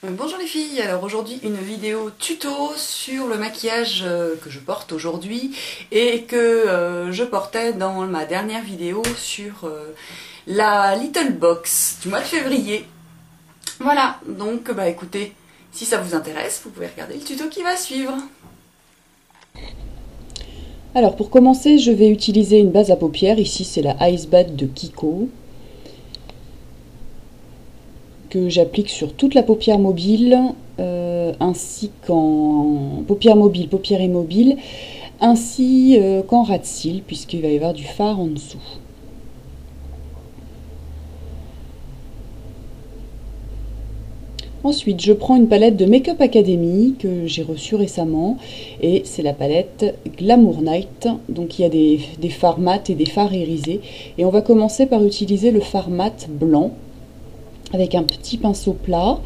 Bonjour les filles, alors aujourd'hui une vidéo tuto sur le maquillage que je porte aujourd'hui et que je portais dans ma dernière vidéo sur la Little Box du mois de février. Voilà, donc bah écoutez, si ça vous intéresse, vous pouvez regarder le tuto qui va suivre. Alors pour commencer, je vais utiliser une base à paupières, ici c'est la Ice Bath de Kiko, que j'applique sur toute la paupière mobile, ainsi qu'en paupière mobile, paupière immobile, ainsi qu'en ras de cils, puisqu'il va y avoir du fard en dessous. Ensuite, je prends une palette de Make Up Academy que j'ai reçue récemment, et c'est la palette Glamour Night. Donc il y a des fards mat et des fards irisés, et on va commencer par utiliser le fard mat blanc avec un petit pinceau plat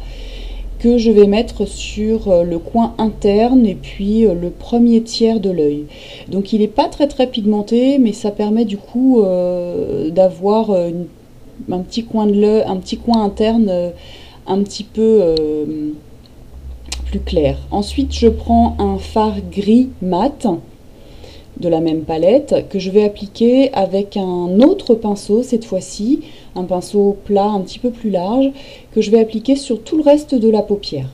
que je vais mettre sur le coin interne et puis le premier tiers de l'œil. Donc il n'est pas très pigmenté, mais ça permet du coup d'avoir un petit coin de l'œil, un petit coin interne un petit peu plus clair. Ensuite je prends un fard gris mat de la même palette que je vais appliquer avec un autre pinceau, cette fois-ci un pinceau plat un petit peu plus large, que je vais appliquer sur tout le reste de la paupière.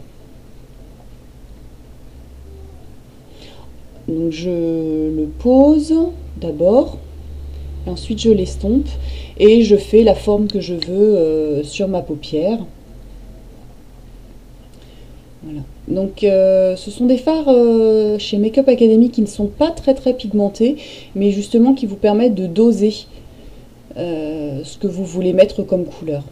Donc je le pose d'abord, ensuite je l'estompe et je fais la forme que je veux sur ma paupière. Voilà. Donc ce sont des fards chez Make Up Academy qui ne sont pas très pigmentés, mais justement qui vous permettent de doser ce que vous voulez mettre comme couleur.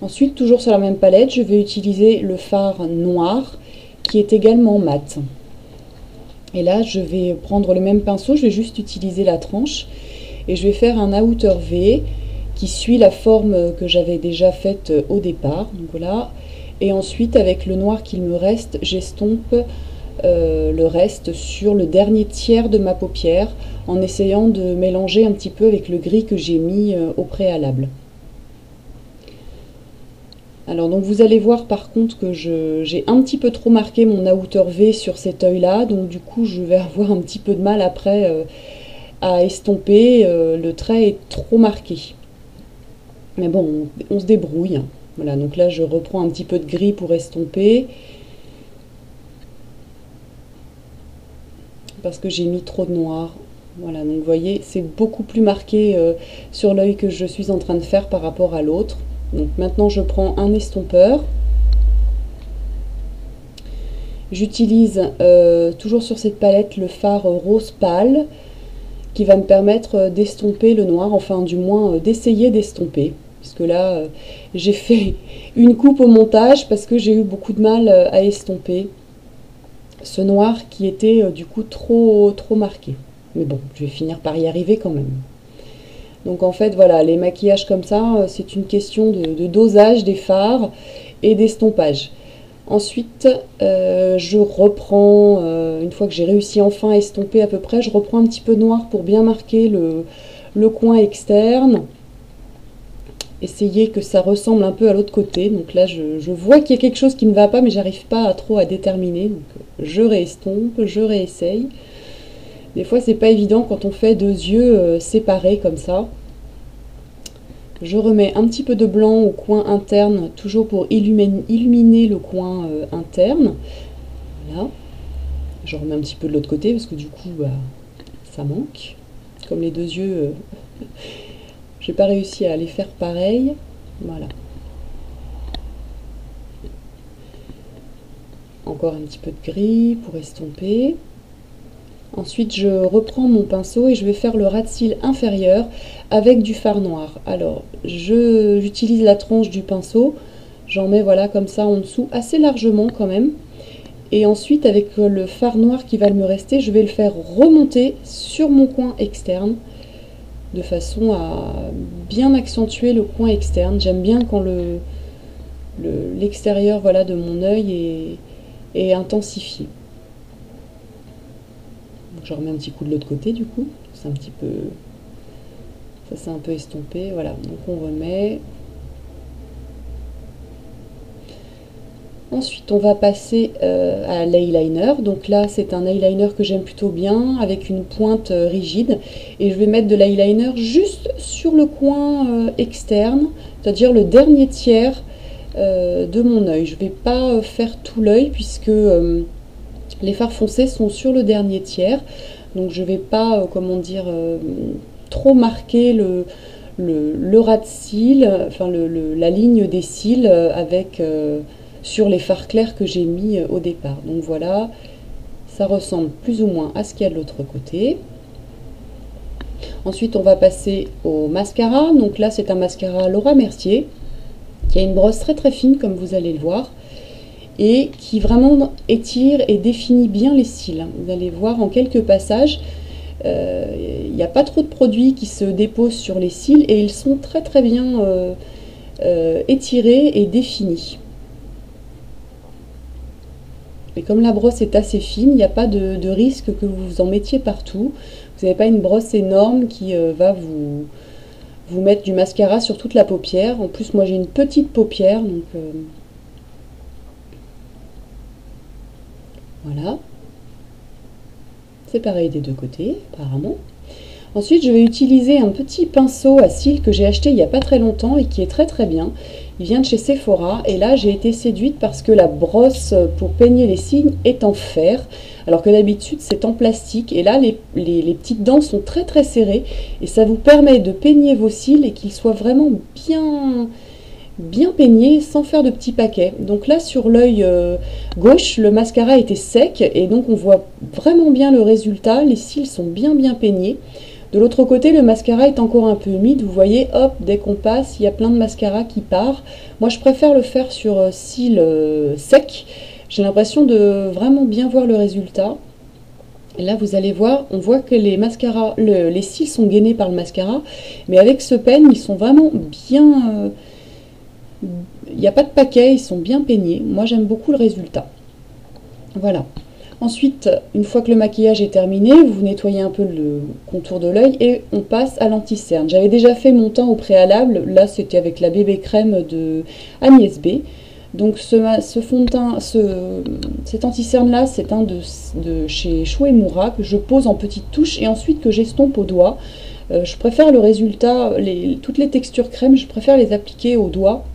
Ensuite, toujours sur la même palette, je vais utiliser le fard noir qui est également mat. Et là, je vais prendre le même pinceau, je vais juste utiliser la tranche et je vais faire un outer V qui suit la forme que j'avais déjà faite au départ. Donc voilà. Et ensuite, avec le noir qu'il me reste, j'estompe le reste sur le dernier tiers de ma paupière en essayant de mélanger un petit peu avec le gris que j'ai mis au préalable. Alors donc vous allez voir par contre que j'ai un petit peu trop marqué mon outer V sur cet œil là, donc du coup je vais avoir un petit peu de mal après à estomper, le trait est trop marqué. Mais bon, on se débrouille. Voilà, donc là je reprends un petit peu de gris pour estomper. Parce que j'ai mis trop de noir. Voilà, donc vous voyez, c'est beaucoup plus marqué sur l'œil que je suis en train de faire par rapport à l'autre. Donc maintenant je prends un estompeur. J'utilise toujours sur cette palette le fard rose pâle qui va me permettre d'estomper le noir, enfin du moins d'essayer d'estomper. Parce que là, j'ai fait une coupe au montage parce que j'ai eu beaucoup de mal à estomper ce noir qui était du coup trop marqué. Mais bon, je vais finir par y arriver quand même. Donc en fait, voilà, les maquillages comme ça, c'est une question de dosage des fards et d'estompage. Ensuite, je reprends, une fois que j'ai réussi enfin à estomper à peu près, je reprends un petit peu de noir pour bien marquer le coin externe. Essayer que ça ressemble un peu à l'autre côté. Donc là, je vois qu'il y a quelque chose qui ne va pas, mais j'arrive pas trop à déterminer. Donc je réestompe, je réessaye. Des fois, c'est pas évident quand on fait deux yeux séparés comme ça. Je remets un petit peu de blanc au coin interne, toujours pour illuminer le coin interne. Voilà. Je remets un petit peu de l'autre côté parce que du coup, bah, ça manque. Comme les deux yeux, j'ai pas réussi à les faire pareil. Voilà. Encore un petit peu de gris pour estomper. Ensuite, je reprends mon pinceau et je vais faire le ras de cils inférieur avec du fard noir. Alors, j'utilise la tranche du pinceau, j'en mets voilà comme ça en dessous, assez largement quand même. Et ensuite, avec le fard noir qui va me rester, je vais le faire remonter sur mon coin externe, de façon à bien accentuer le coin externe. J'aime bien quand l'extérieur voilà, de mon œil est intensifié. Donc je remets un petit coup de l'autre côté du coup, c'est un petit peu Ça c'est un peu estompé, voilà, donc on remet. Ensuite on va passer à l'eyeliner, donc là c'est un eyeliner que j'aime plutôt bien, avec une pointe rigide, et je vais mettre de l'eyeliner juste sur le coin externe, c'est-à-dire le dernier tiers de mon œil. Je ne vais pas faire tout l'œil puisque les fards foncés sont sur le dernier tiers, donc je ne vais pas, comment dire, trop marquer le ras de cils, enfin la ligne des cils avec sur les fards clairs que j'ai mis au départ. Donc voilà, ça ressemble plus ou moins à ce qu'il y a de l'autre côté. Ensuite on va passer au mascara, donc là c'est un mascara Laura Mercier, qui a une brosse très très fine comme vous allez le voir, et qui vraiment étire et définit bien les cils. Vous allez voir en quelques passages, il n'y a pas trop de produits qui se déposent sur les cils et ils sont très très bien étirés et définis. Et comme la brosse est assez fine, il n'y a pas de risque que vous en mettiez partout. Vous n'avez pas une brosse énorme qui va vous mettre du mascara sur toute la paupière. En plus, moi j'ai une petite paupière, donc voilà. C'est pareil des deux côtés, apparemment. Ensuite, je vais utiliser un petit pinceau à cils que j'ai acheté il n'y a pas très longtemps et qui est très très bien. Il vient de chez Sephora et là j'ai été séduite parce que la brosse pour peigner les cils est en fer, alors que d'habitude c'est en plastique. Et là les petites dents sont très très serrées et ça vous permet de peigner vos cils et qu'ils soient vraiment bien peignés sans faire de petits paquets. Donc là sur l'œil gauche le mascara était sec et donc on voit vraiment bien le résultat, les cils sont bien peignés. De l'autre côté, le mascara est encore un peu humide. Vous voyez, hop, dès qu'on passe, il y a plein de mascara qui part. Moi, je préfère le faire sur cils secs. J'ai l'impression de vraiment bien voir le résultat. Et là, vous allez voir, on voit que les mascaras, les cils sont gainés par le mascara. Mais avec ce peigne, ils sont vraiment bien... il n'y a pas de paquet, ils sont bien peignés. Moi, j'aime beaucoup le résultat. Voilà. Ensuite, une fois que le maquillage est terminé, vous nettoyez un peu le contour de l'œil et on passe à l'anti-cerne. J'avais déjà fait mon teint au préalable, là c'était avec la bébé crème de Agnès B. Donc ce fond de teint, cet anti-cerne là, c'est un de chez Shueimura que je pose en petites touches et ensuite que j'estompe au doigt. Je préfère le résultat, toutes les textures crème, je préfère les appliquer au doigt.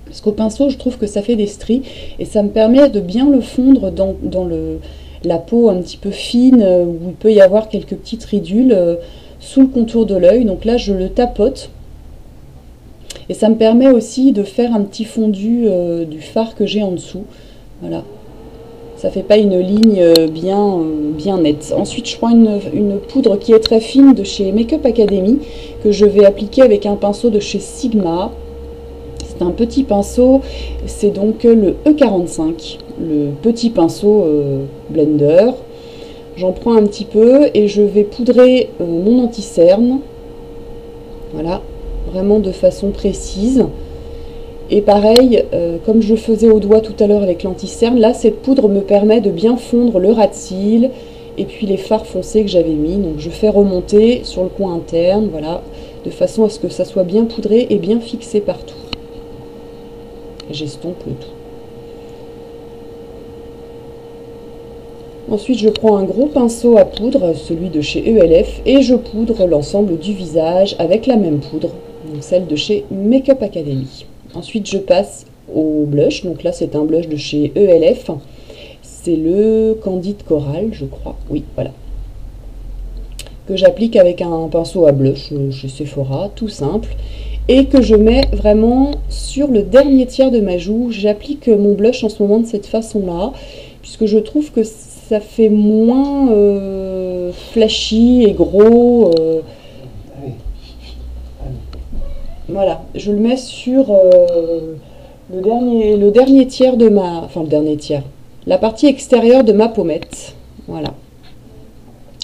Parce qu'au pinceau, je trouve que ça fait des stries et ça me permet de bien le fondre dans la peau un petit peu fine où il peut y avoir quelques petites ridules sous le contour de l'œil. Donc là, je le tapote et ça me permet aussi de faire un petit fondu du fard que j'ai en dessous. Voilà, ça fait pas une ligne bien nette. Ensuite, je prends une poudre qui est très fine de chez Make-up Academy que je vais appliquer avec un pinceau de chez Sigma. C'est un petit pinceau, c'est donc le E45, le petit pinceau blender. J'en prends un petit peu et je vais poudrer mon anti-cerne. Voilà, vraiment de façon précise. Et pareil, comme je le faisais au doigt tout à l'heure avec l'anti-cerne, là cette poudre me permet de bien fondre le ras de cils et puis les fards foncés que j'avais mis. Donc je fais remonter sur le coin interne, voilà, de façon à ce que ça soit bien poudré et bien fixé partout. J'estompe le tout. Ensuite, je prends un gros pinceau à poudre, celui de chez ELF, et je poudre l'ensemble du visage avec la même poudre, donc celle de chez Make-up Academy. Ensuite, je passe au blush. Donc là, c'est un blush de chez ELF. C'est le Candide Coral, je crois. Oui, voilà. Que j'applique avec un pinceau à blush chez Sephora, tout simple. Et que je mets vraiment sur le dernier tiers de ma joue. J'applique mon blush en ce moment de cette façon-là, puisque je trouve que ça fait moins flashy et gros. Voilà, je le mets sur le dernier tiers de ma... Enfin, le dernier tiers. La partie extérieure de ma pommette. Voilà.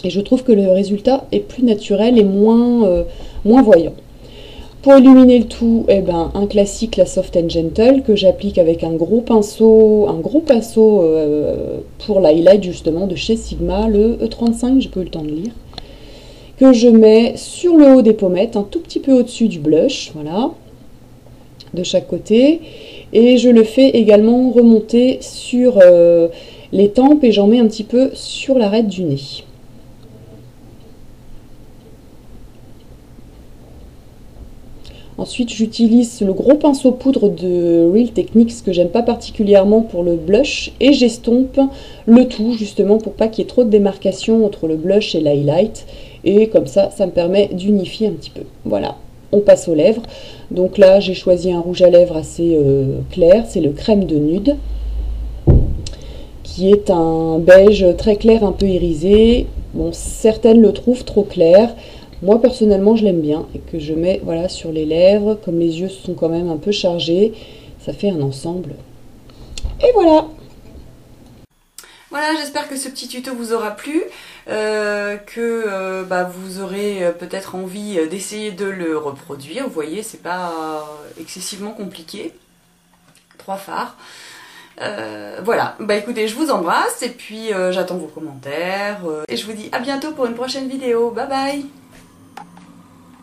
Et je trouve que le résultat est plus naturel et moins voyant. Pour illuminer le tout, eh ben, un classique, la Soft & Gentle, que j'applique avec un gros pinceau pour l'highlight justement de chez Sigma, le E35, j'ai pas eu le temps de lire, que je mets sur le haut des pommettes, un tout petit peu au-dessus du blush, voilà, de chaque côté. Et je le fais également remonter sur les tempes et j'en mets un petit peu sur l'arête du nez. Ensuite, j'utilise le gros pinceau poudre de Real Techniques que j'aime pas particulièrement pour le blush et j'estompe le tout justement pour pas qu'il y ait trop de démarcation entre le blush et l'highlight. Et comme ça me permet d'unifier un petit peu. Voilà, on passe aux lèvres. Donc là, j'ai choisi un rouge à lèvres assez clair, c'est le crème de nude, qui est un beige très clair, un peu irisé. Bon, certaines le trouvent trop clair. Moi personnellement je l'aime bien et que je mets voilà sur les lèvres, comme les yeux sont quand même un peu chargés, ça fait un ensemble. Et voilà. Voilà, j'espère que ce petit tuto vous aura plu, que vous aurez peut-être envie d'essayer de le reproduire. Vous voyez, c'est pas excessivement compliqué. 3 fards. Voilà, bah écoutez, je vous embrasse et puis j'attends vos commentaires et je vous dis à bientôt pour une prochaine vidéo. Bye bye.